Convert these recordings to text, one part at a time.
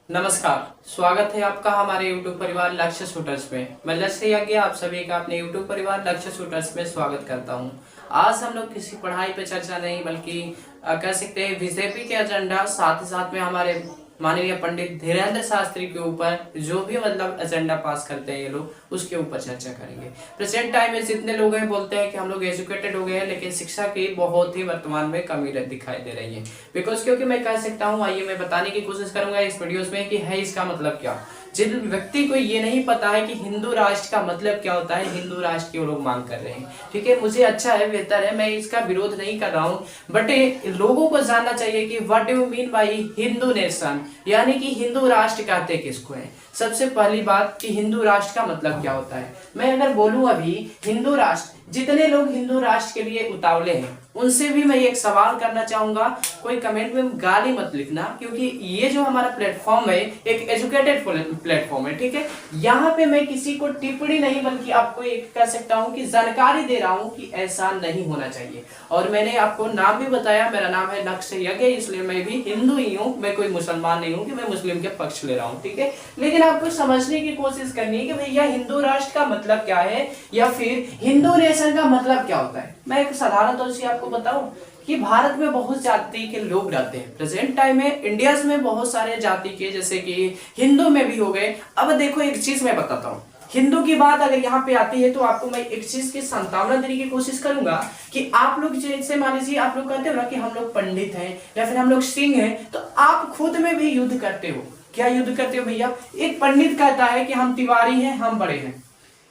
नमस्कार, स्वागत है आपका हमारे YouTube परिवार लक्ष्य शूटर्स में। मैं लक्ष्य यज्ञ आप सभी का अपने YouTube परिवार लक्ष्य शूटर्स में स्वागत करता हूं। आज हम लोग किसी पढ़ाई पे चर्चा नहीं बल्कि कह सकते हैं बीजेपी के एजेंडा, साथ ही साथ में हमारे माननीय पंडित धीरेन्द्र शास्त्री के ऊपर जो भी एजेंडा पास करते हैं ये लोग, उसके ऊपर चर्चा करेंगे। प्रेजेंट टाइम में जितने लोग हैं बोलते हैं कि हम लोग एजुकेटेड हो गए हैं, लेकिन शिक्षा की बहुत ही वर्तमान में कमी दिखाई दे रही है। बिकॉज क्योंकि मैं कह सकता हूँ, आइए मैं बताने की कोशिश करूंगा इस वीडियोस में कि है इसका मतलब क्या। जिन व्यक्ति को ये नहीं पता है कि हिंदू राष्ट्र का मतलब क्या होता है, हिंदू राष्ट्र की वो लोग मांग कर रहे हैं। ठीक है, मुझे अच्छा है, बेहतर है, मैं इसका विरोध नहीं कर रहा हूँ, बट लोगों को जानना चाहिए कि what do you mean by Hindu nation, यानी कि हिंदू राष्ट्र कहते किसको है। सबसे पहली बात कि हिंदू राष्ट्र का मतलब क्या होता है। मैं अगर बोलूं अभी हिंदू राष्ट्र, जितने लोग हिंदू राष्ट्र के लिए उतावले हैं उनसे भी मैं एक सवाल करना चाहूंगा, कोई कमेंट में गाली मत लिखना, क्योंकि ये जो हमारा प्लेटफॉर्म है एक एजुकेटेड प्लेटफॉर्म है। ठीक है, यहाँ पे मैं किसी को टिप्पणी नहीं बल्कि आपको एक कह सकता हूँ कि जानकारी दे रहा हूँ कि ऐसा नहीं होना चाहिए। और मैंने आपको नाम भी बताया, मेरा नाम है लक्ष्य यज्ञ, इसलिए मैं भी हिंदू ही हूँ, मैं कोई मुसलमान नहीं हूँ कि मैं मुस्लिम के पक्ष ले रहा हूँ। ठीक है, लेकिन आपको समझने की कोशिश करनी है कि भैया हिंदू राष्ट्र का मतलब क्या है या फिर हिंदू नेशन का मतलब क्या होता है। मैं एक साधारण तौर से आपको बताऊं कि भारत में बहुत जाति के लोग रहते हैं। प्रेजेंट टाइम में इंडिया में बहुत सारे जाति के, जैसे कि हिंदू में भी हो गए। अब देखो एक चीज मैं बताता हूँ, हिंदू की बात अगर यहाँ पे आती है तो आपको मैं एक चीज की संभावना देने की कोशिश करूंगा कि आप लोग जैसे मान लीजिए आप लोग कहते हो ना कि हम लोग पंडित हैं या फिर हम लोग सिंह हैं, तो आप खुद में भी युद्ध करते हो। क्या युद्ध करते हो भैया? एक पंडित कहता है कि हम तिवारी हैं, हम बड़े हैं।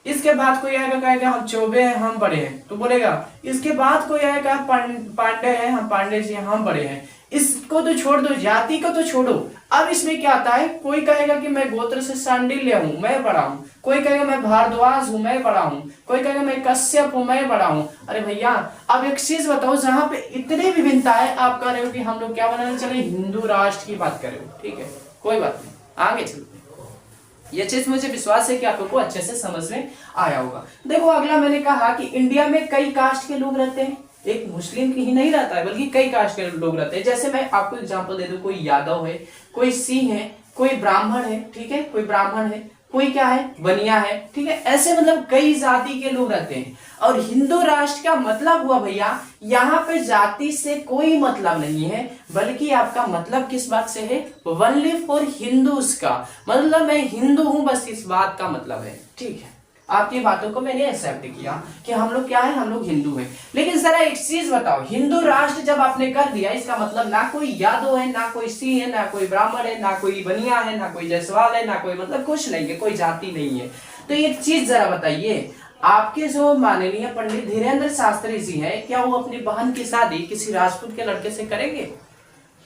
इसके बाद कोई आएगा कहेगा हम चौबे हैं, हम बड़े हैं, तो बोलेगा। इसके बाद कोई आएगा पांडे हैं, हम पांडे जी हैं, हम बड़े हैं। इसको तो छोड़ दो, जाति को तो छोड़ो। अब इसमें क्या आता है, कोई कहेगा कि मैं गोत्र से शांडिल्य हूं, मैं बड़ा हूं। कोई कहेगा मैं भारद्वाज हूं, मैं बड़ा हूं। कोई कहेगा मैं कश्यप हूं, मैं बड़ा हूं। अरे भैया, अब एक चीज बताओ, जहां पे इतनी विभिन्नता है, आप कह रहे हो कि हम लोग क्या बनाने चले, हिंदू राष्ट्र की बात कर रहे हो। ठीक है, कोई बात नहीं, आगे चलते। ये चीज मुझे विश्वास है कि आप लोग को अच्छे से समझ में आया होगा। देखो अगला मैंने कहा कि इंडिया में कई कास्ट के लोग रहते हैं, एक मुस्लिम ही नहीं रहता है बल्कि कई कास्ट के लोग रहते हैं। जैसे मैं आपको एग्जांपल दे दूं, कोई यादव है, कोई सिंह है, कोई ब्राह्मण है। ठीक है, कोई ब्राह्मण है, कोई क्या है, बनिया है। ठीक है, ऐसे मतलब कई जाति के लोग रहते हैं। और हिंदू राष्ट्र का मतलब हुआ भैया, यहाँ पे जाति से कोई मतलब नहीं है, बल्कि आपका मतलब किस बात से है, ओनली फॉर हिंदूज का मतलब मैं हिंदू हूं, बस इस बात का मतलब है। ठीक है, आपकी बातों को मैंने एक्सेप्ट किया कि हम लोग क्या है, हम लोग हिंदू हैं। लेकिन जरा एक चीज बताओ, हिंदू राष्ट्र जब आपने कर दिया, इसका मतलब ना कोई यादव है, ना कोई सिंह है, ना कोई ब्राह्मण है, ना कोई बनिया है, ना कोई जायसवाल है, ना कोई मतलब कुछ नहीं है, कोई जाति नहीं है। तो एक चीज जरा बताइए, आपके जो माननीय पंडित धीरेन्द्र शास्त्री जी हैं, क्या वो अपनी बहन की शादी किसी राजपूत के लड़के से करेंगे?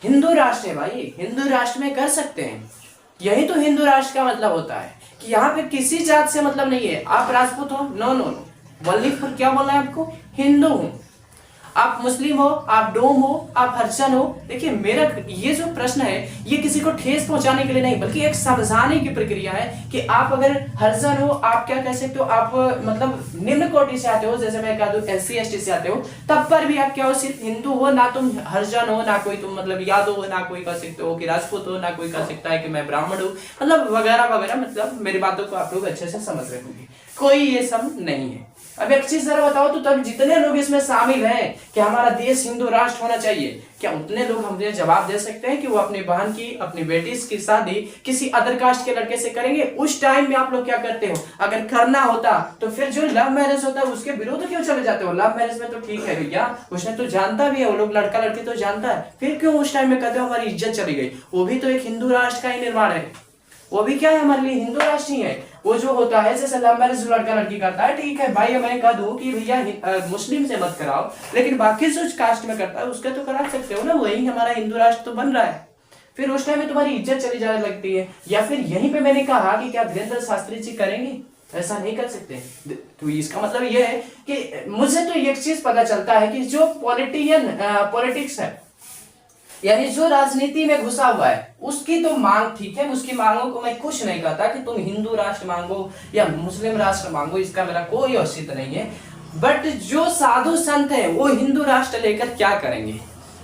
हिंदू राष्ट्र है भाई, हिंदू राष्ट्र में कर सकते हैं। यही तो हिंदू राष्ट्र का मतलब होता है कि यहाँ पे किसी जात से मतलब नहीं है। आप राजपूत हो, नो नो नो, बल्कि क्या बोलना है आपको, हिंदू हूं। आप मुस्लिम हो, आप डोम हो, आप हरिजन हो। देखिए मेरा ये जो प्रश्न है ये किसी को ठेस पहुंचाने के लिए नहीं, बल्कि एक समझाने की प्रक्रिया है कि आप अगर हरिजन हो, आप क्या कह सकते हो, आप मतलब निम्न कोटि से आते हो, जैसे मैं कह दूं SC ST से आते हो, तब पर भी आप क्या हो, सिर्फ हिंदू हो, ना तुम हरिजन हो, ना कोई तुम मतलब यादव हो, ना कोई कह सकते हो कि राजपूत हो, ना कोई कह सकता है कि मैं ब्राह्मण हूं, मतलब वगैरह वगैरह। मतलब मेरी बातों को आप लोग अच्छे से समझ रहे होंगे, कोई ये सब नहीं है। अब एक चीज जरा बताओ, तो तब जितने लोग इसमें शामिल हैं कि हमारा देश हिंदू राष्ट्र होना चाहिए, क्या उतने लोग हमें जवाब दे सकते हैं कि वो अपनी बहन की, अपनी बेटी की शादी किसी अदर कास्ट के लड़के से करेंगे? उस टाइम में आप लोग क्या करते हो? अगर करना होता तो फिर जो लव मैरिज होता है उसके विरोध क्यों चले जाते हो? लव मैरिज में तो ठीक है भैया, उसने तो जानता भी है, वो लोग लड़का लड़की तो जानता है, फिर क्यों उस टाइम में कहते हो हमारी इज्जत चली गई? वो भी तो एक हिंदू राष्ट्र का ही निर्माण है, वो भी क्या है, हमारे लिए हिंदू राष्ट्र ही है। वो जो होता है जैसे लव मैरिज लड़का लड़की करता है, ठीक है भाई, मैं कह दूं कि भैया मुस्लिम से मत कराओ, लेकिन बाकी जो कास्ट में करता है उसके तो करा सकते हो ना, वही हमारा हिंदू राष्ट्र तो बन रहा है। फिर उस टाइम में तुम्हारी इज्जत चली जाने लगती है। या फिर यहीं पे मैंने कहा कि क्या धीरेन्द्र शास्त्री जी करेंगे? ऐसा नहीं कर सकते। तो इसका मतलब यह है कि मुझे तो एक चीज पता चलता है कि जो पॉलिटिक्स है, यानी जो राजनीति में घुसा हुआ है, उसकी तो मांग ठीक है, उसकी मांगों को मैं कुछ नहीं कहता कि तुम हिंदू राष्ट्र मांगो या मुस्लिम राष्ट्र मांगो, इसका मेरा कोई औचित्य नहीं है। बट जो साधु संत है वो हिंदू राष्ट्र लेकर क्या करेंगे,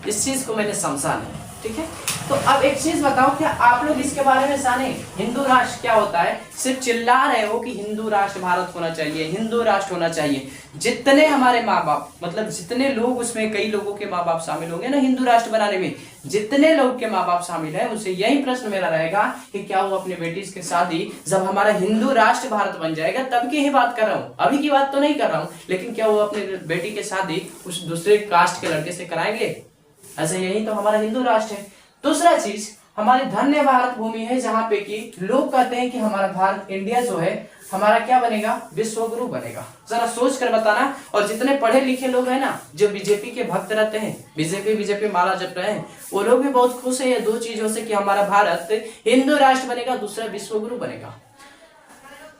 इस चीज को मैंने समझा नहीं। ठीक है। तो अब एक चीज बताओ, क्या आप लोग इसके बारे में जाने हिंदू राष्ट्र क्या होता है? सिर्फ चिल्ला रहे हो कि हिंदू राष्ट्र भारत होना चाहिए, हिंदू राष्ट्र होना चाहिए। जितने हमारे माँ बाप, मतलब जितने लोग उसमें, कई लोगों के माँ बाप शामिल होंगे ना हिंदू राष्ट्र बनाने में, जितने लोग के माँ बाप शामिल है, उनसे यही प्रश्न मेरा रहेगा कि क्या वो अपने बेटी की शादी जब हमारा हिंदू राष्ट्र भारत बन जाएगा तब की ही बात कर रहा हूँ, अभी की बात तो नहीं कर रहा हूँ, लेकिन क्या वो अपने बेटी की शादी उस दूसरे कास्ट के लड़के से कराएंगे? ऐसा यही तो हमारा हिंदू राष्ट्र है। दूसरा चीज, हमारी धन्य भारत भूमि है जहां पे कि लोग कहते हैं कि हमारा भारत इंडिया जो है हमारा क्या बनेगा? विश्व गुरु बनेगा। जरा सोच कर बताना। और जितने पढ़े लिखे लोग हैं ना, जो बीजेपी के भक्त रहते हैं, बीजेपी माला जप रहे हैं, वो लोग भी बहुत खुश है ये दो चीजों से कि हमारा भारत हिंदू राष्ट्र बनेगा, दूसरा विश्व गुरु बनेगा।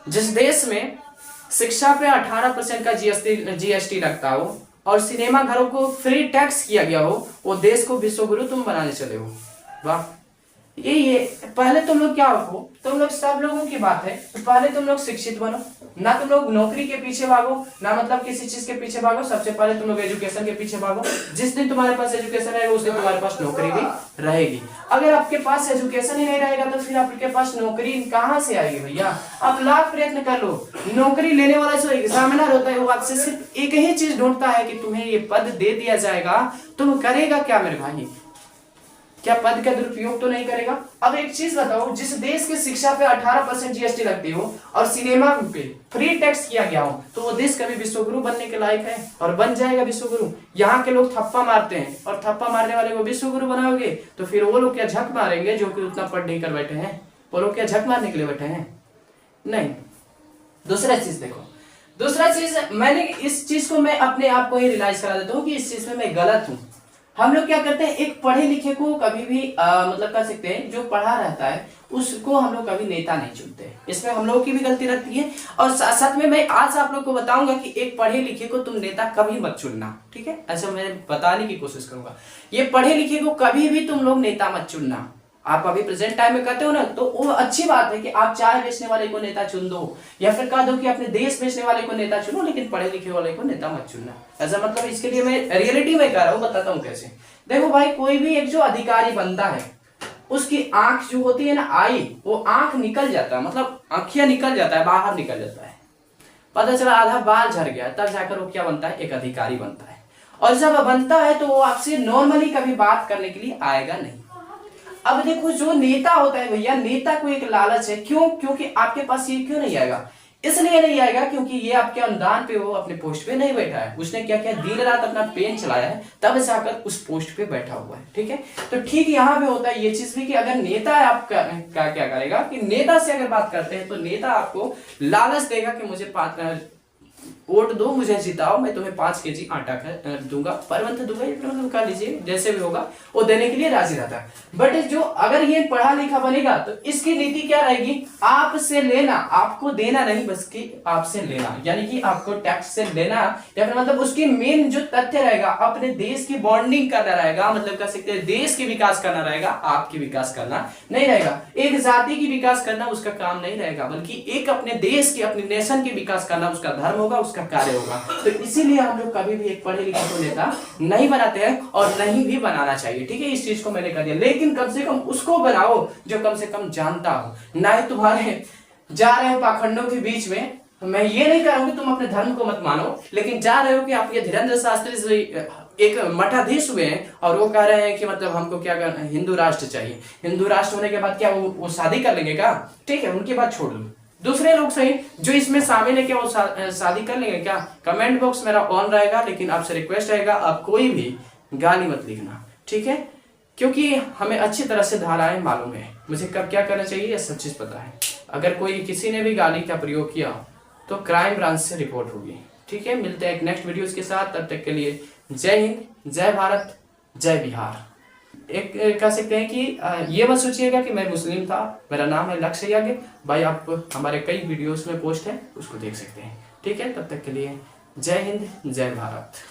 जिस देश में शिक्षा पे 18% का जीएसटी लगता हो और सिनेमा घरों को फ्री टैक्स किया गया हो, वो देश को विश्व गुरु तुम बनाने चले हो। वाह! ये पहले तुम लोग क्या हो, तुम लोग सब लोगों की बात है, तो पहले तुम लोग शिक्षित बनो ना, तुम लोग नौकरी के पीछे भागो ना, मतलब किसी चीज के पीछे भागो। सबसे पहले तुम लोग एजुकेशन के पीछे भागो। जिस दिन तुम्हारे पास एजुकेशन रहेगा उस दिन तुम्हारे पास नौकरी भी रहेगी। अगर आपके पास एजुकेशन ही नहीं रहेगा तो फिर आपके पास नौकरी कहाँ से आएगी भैया? आप लाख प्रयत्न कर लो, नौकरी लेने वाला जो एग्जामिनर होता है वो आपसे सिर्फ एक ही चीज ढूंढता है कि तुम्हें ये पद दे दिया जाएगा, तुम करेगा क्या मेरे भाई? क्या पद का दुरुपयोग तो नहीं करेगा? अब एक चीज बताओ, जिस देश की शिक्षा पे 18% जीएसटी लगती हो और सिनेमा पे फ्री टैक्स किया गया हो, तो वो देश कभी विश्वगुरु बनने के लायक है? और बन जाएगा विश्वगुरु। यहाँ के लोग थप्पा मारते हैं और थप्पा मारने वाले को विश्वगुरु बनाओगे तो फिर वो लोग क्या झक मारेंगे जो कि उतना पढ़ नहीं कर बैठे हैं? वो लोग क्या झक मारने के लिए बैठे हैं? नहीं। दूसरा चीज देखो, दूसरा चीज, मैंने इस चीज को मैं अपने आप को ही रियलाइज करा देता हूँ कि इस चीज में मैं गलत हूँ। हम लोग क्या करते हैं, एक पढ़े लिखे को कभी भी मतलब कह सकते हैं जो पढ़ा रहता है उसको हम लोग कभी नेता नहीं चुनते। इसमें हम लोगों की भी गलती रहती है। और साथ में मैं आज आप लोग को बताऊंगा कि एक पढ़े लिखे को तुम नेता कभी मत चुनना, ठीक है? ऐसा मैं बताने की कोशिश करूंगा। ये पढ़े लिखे को कभी भी तुम लोग नेता मत चुनना। आप अभी प्रेजेंट टाइम में कहते हो ना, तो वो अच्छी बात है कि आप चाय बेचने वाले को नेता चुन दो, या फिर कह दो कि अपने देश बेचने वाले को नेता चुनो, लेकिन पढ़े लिखे वाले को नेता मत चुनना। ऐसा मतलब इसके लिए मैं रियलिटी में कह रहा हूँ, बताता हूँ कैसे। देखो भाई, कोई भी एक जो अधिकारी बनता है उसकी आंख जो होती है ना, आई, वो आंख निकल जाता है, मतलब आंखिया निकल जाता है, बाहर निकल जाता है, पता चला आधा बाल झड़ गया, तब जाकर वो क्या बनता है? एक अधिकारी बनता है। और जब बनता है तो वो आपसे नॉर्मली कभी बात करने के लिए आएगा नहीं। अब देखो, जो नेता होता है भैया, नेता को एक लालच है। क्यों? क्योंकि आपके पास ये क्यों नहीं आएगा? इसलिए नहीं आएगा क्योंकि ये आपके अनुदान पे, वो अपने पोस्ट पे नहीं बैठा है। उसने क्या किया, दिन रात अपना पेन चलाया है, तब जाकर उस पोस्ट पे बैठा हुआ है, ठीक है? तो ठीक यहाँ पे होता है ये चीज भी कि अगर नेता है, आप क्या करेगा कि नेता से अगर बात करते हैं तो नेता आपको लालच देगा कि मुझे वोट दो, मुझे जिताओ, मैं तुम्हें 5 केजी आटा दूंगा, पर मंथ दूंगा, मतलब कह लीजिए जैसे भी होगा, वो देने के लिए राजी रहता है। बट जो अगर ये पढ़ा लिखा बनेगा तो इसकी नीति क्या रहेगी? आपसे लेना, आपको देना नहीं, बस कि आपसे लेना, यानी कि आपको टैक्स से लेना, या फिर मतलब उसकी मेन जो तथ्य रहेगा अपने देश की बॉन्डिंग करना रहेगा, मतलब कह सकते हैं देश की विकास करना रहेगा, आपकी विकास करना नहीं रहेगा। एक जाति की विकास करना उसका काम नहीं रहेगा, बल्कि एक अपने देश की, अपने नेशन की विकास करना उसका धर्म होगा, उसका कार्य होगा। तो इसीलिए हम लोग कभी भी एक पढ़े लिखे को नेता नहीं बनाते हैं और नहीं भी बनाना चाहिए, ठीक है? इस चीज को मैंने कह दिया, लेकिन कम से कम उसको बनाओ जो कम से कम जानता हो, ना ही तुम्हारे जा रहे हो पाखंडों के बीच में। मैं ये नहीं कह रहा हूं कि तुम अपने धर्म को मत मानो, लेकिन जा रहे हो कि आप ये धीरेन्द्र शास्त्री एक मठाधीश हुए हैं और वो कह रहे हैं कि मतलब हमको क्या करना, हिंदू राष्ट्र चाहिए। हिंदू राष्ट्र होने के बाद क्या वो शादी कर लेंगे क्या? ठीक है, उनकी बात छोड़ दो। दूसरे लोग सही जो इसमें शामिल है, क्या वो शादी कर लेंगे क्या? कमेंट बॉक्स मेरा ऑन रहेगा, लेकिन आपसे रिक्वेस्ट रहेगा आप कोई भी गाली मत लिखना, ठीक है? क्योंकि हमें अच्छी तरह से धाराएं मालूम है, मुझे कब क्या करना चाहिए ये सब चीज पता है। अगर कोई किसी ने भी गाली का प्रयोग किया तो क्राइम ब्रांच से रिपोर्ट होगी, ठीक है? मिलते हैं एक नेक्स्ट वीडियोस के साथ, तब तक के लिए जय हिंद, जय भारत, जय बिहार। एक कह सकते हैं कि ये मत सोचिएगा कि मैं मुस्लिम था, मेरा नाम है लक्ष्य याज्ञ भाई। आप हमारे कई वीडियोस में पोस्ट है, उसको देख सकते हैं, ठीक है? तब तक के लिए जय हिंद, जय भारत।